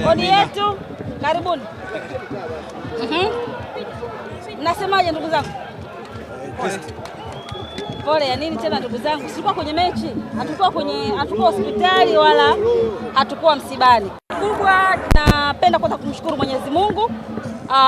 Kodi yetu, karibuni. Mnasemaje ndugu zangu? Pole ya nini tena ndugu zangu? Tulikuwa kwenye mechi, hatukuwa hospitali wala hatukuwa msibani. Kubwa napenda kwanza kumshukuru Mwenyezi Mungu.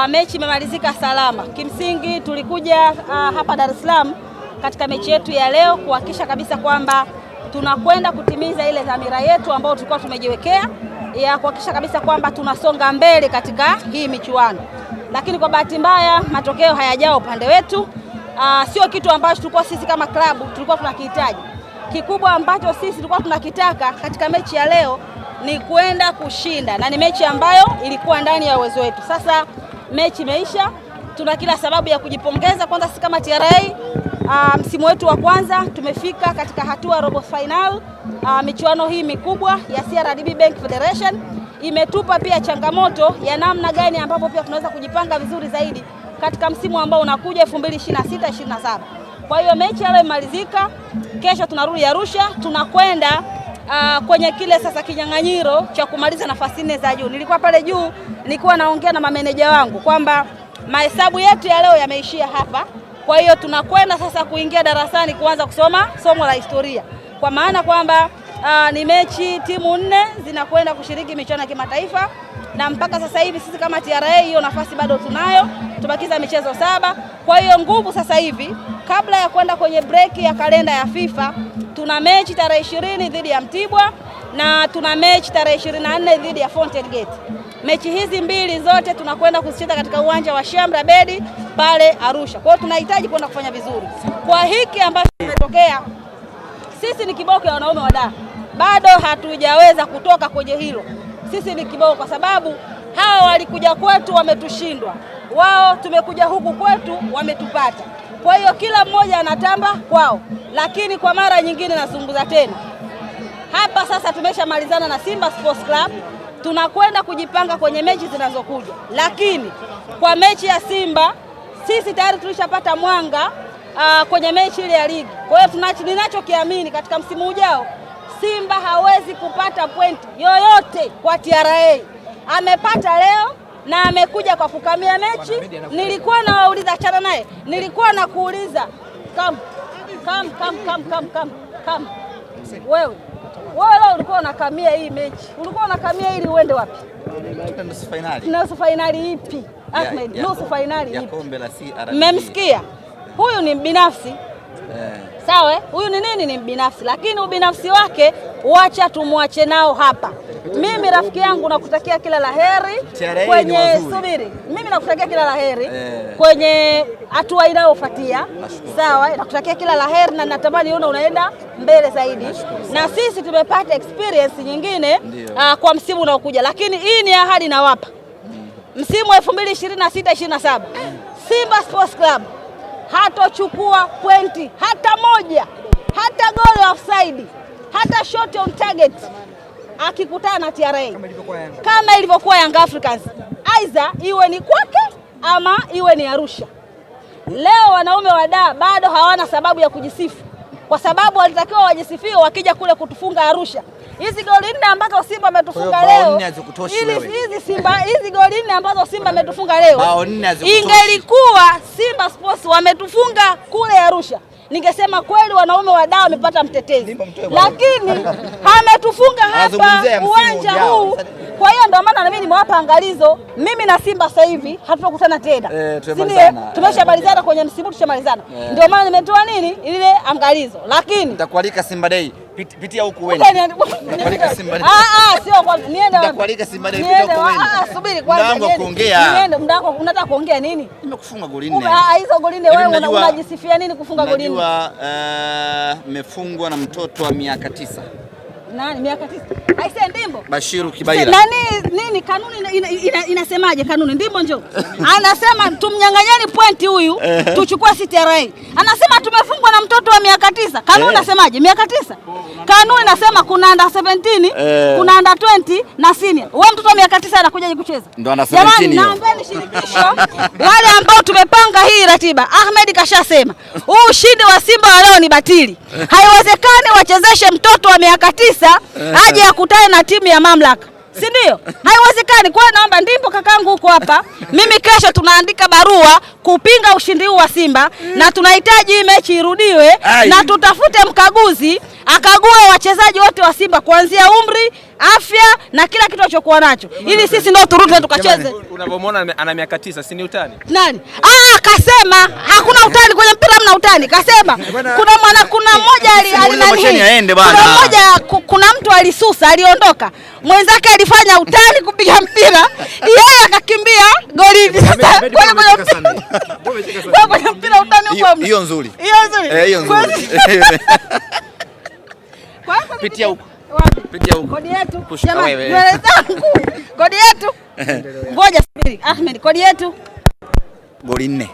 Mechi imemalizika salama. Kimsingi tulikuja hapa Dar es Salaam katika mechi yetu ya leo kuhakikisha kabisa kwamba tunakwenda kutimiza ile dhamira yetu ambayo tulikuwa tumejiwekea ya kuhakikisha kabisa kwamba tunasonga mbele katika hii michuano. Lakini kwa bahati mbaya matokeo hayajao upande wetu. Sio kitu ambacho tulikuwa sisi kama klabu tulikuwa tunakihitaji. Kikubwa ambacho sisi tulikuwa tunakitaka katika mechi ya leo ni kwenda kushinda, na ni mechi ambayo ilikuwa ndani ya uwezo wetu. Sasa mechi imeisha, tuna kila sababu ya kujipongeza. Kwanza sisi kama TRA, msimu wetu wa kwanza tumefika katika hatua robo final. Michuano hii mikubwa ya CRDB Bank Federation imetupa pia changamoto ya namna gani ambapo pia tunaweza kujipanga vizuri zaidi katika msimu ambao unakuja 2026-27. Kwa hiyo mechi leo imalizika, kesho tunarudi Arusha, tunakwenda kwenye kile sasa kinyang'anyiro cha kumaliza nafasi 4 za juu. Nilikuwa pale juu, nilikuwa naongea na mameneja wangu kwamba mahesabu yetu ya leo yameishia hapa. Kwa hiyo tunakwenda sasa kuingia darasani kuanza kusoma somo la historia. Kwa maana kwamba ni mechi timu 4 zinakwenda kushiriki michuano ya kimataifa, na mpaka sasa hivi sisi kama TRA hiyo nafasi bado tunayo, tubakiza michezo 7. Kwa hiyo nguvu sasa hivi kabla ya kwenda kwenye break ya kalenda ya FIFA, tuna mechi tarehe 20 dhidi ya Mtibwa na tuna mechi tarehe 24 dhidi ya Fountain Gate. Mechi hizi mbili zote tunakwenda kuzicheza katika uwanja wa Shamra Bedi pale Arusha. Kwa hiyo tunahitaji kwenda kufanya vizuri. Kwa hiki ambacho kimetokea, sisi ni kiboko ya wanaume wa Dar. Bado hatujaweza kutoka kwenye hilo. Sisi ni kiboko kwa sababu hawa walikuja kwetu wametushindwa. Wao tumekuja huku kwetu wametupata. Kwa hiyo kila mmoja anatamba kwao. Lakini kwa mara nyingine nazungumza tena, hapa sasa tumeshamalizana na Simba Sports Club, tunakwenda kujipanga kwenye mechi zinazokuja. Lakini kwa mechi ya Simba sisi tayari tulishapata mwanga kwenye mechi ile ya ligi. Kwa hiyo ninachokiamini katika msimu ujao Simba hawezi kupata pointi yoyote kwa TRA. Amepata leo na amekuja kwa kukamia mechi. Nilikuwa nawauliza chana naye, nilikuwa nakuuliza come. Wewe leo ulikuwa unakamia hii mechi, ulikuwa unakamia ili uende wapi? Nusu finali. Nusu finali ipi? Ahmed, nusu finali ipi? Kombe la CRDB. Mmemsikia? Huyu ni binafsi. Sawa, huyu ni nini? Ni binafsi, lakini ubinafsi wake wacha tumwache nao hapa. Mimi rafiki yangu nakutakia kila laheri kwenye subiri. Mimi nakutakia kila laheri kwenye hatua inayofuatia. Sawa, nakutakia kila laheri na natamani unaenda mbele zaidi. Na sisi tumepata experience nyingine kwa msimu unaokuja, lakini hii ni ahadi nawapa. Msimu 2026-27 Simba Sports Club hatochukua pointi hata moja, hata goal offside, hata shot on target akikutana na TRA kama ilivyokuwa Young Africans, aidha iwe ni kwake ama iwe ni Arusha. Leo wanaume wa Dar bado hawana sababu ya kujisifu, kwa sababu walitakiwa wajisifie wakija kule kutufunga Arusha. Hizi goli 4 ambazo Simba ametufunga leo, hizi goli 4 ambazo Simba ametufunga leo, ingelikuwa Simba Sports wametufunga kule Arusha, ningesema kweli wanaume wa Dar wamepata mtetezi, lakini ametufunga hapa uwanja huu. Kwa hiyo ndio maana na mimi nimewapa angalizo. Mimi na Simba sasa hivi hatutokutana tena. Tumeshamalizana kwenye msimu, tushamalizana. Ndio maana nimetoa nini ile angalizo, lakini nitakualika Simba Day. Pitia huku wewe. Nitakualika Simba Day. Sio kwa niende. Nitakualika Simba Day, pitia huku wewe. Subiri kwanza. Ndio kuongea. Niende, mdako unataka kuongea nini? Nimekufunga goli 4. Hizo goli 4 wewe unajisifia nini kufunga goli 4? Najua mmefungwa na mtoto wa miaka 9. Nani miaka 9? Aise Ndimbo. Bashiru Kibaila. Nini kanuni inasemaje kanuni? Ndimbo njoo. Anasema tumnyang'anyeni pointi huyu, tuchukue CTRA. Anasema tumefungwa na mtoto wa miaka 9. Kanuni inasemaje? Miaka 9. Kanuni inasema kuna under 17, kuna under 20 na senior. Wewe mtoto wa miaka 9 anakuja kucheza. Ndio ana 17 hiyo. Naambeni shirikisho wale ambao tumepanga hii ratiba. Ahmed kashasema, huu ushindi wa Simba wa leo ni batili. Haiwezekani wachezeshe mtoto wa miaka 9 aje akutane na timu ya mamlaka. si ndio? Haiwezekani. Kwa naomba ndipo kakangu huko hapa, mimi kesho tunaandika barua kupinga ushindi huu wa Simba na tunahitaji hii mechi irudiwe na tutafute mkaguzi akague wachezaji wote wa Simba kuanzia umri, afya na kila kitu alichokuwa nacho ili sisi ndio turudi tukacheze. Unapomwona ana miaka 9 si ni utani? Nani? Kasema hakuna utani kwenye mpira, mna utani. Kasema kuna mmoja kuna mtu alisusa, aliondoka. Mwenzake alifanya utani kupiga mpira, yeye akakimbia golini. Sasa kwenye mpira utani uko mna. Hiyo nzuri. Hiyo nzuri. Pitia huko. Pitia huko. Kodi yetu. Jamani, kodi yetu. Ngoja subiri. Ahmed, kodi yetu. Goli 4.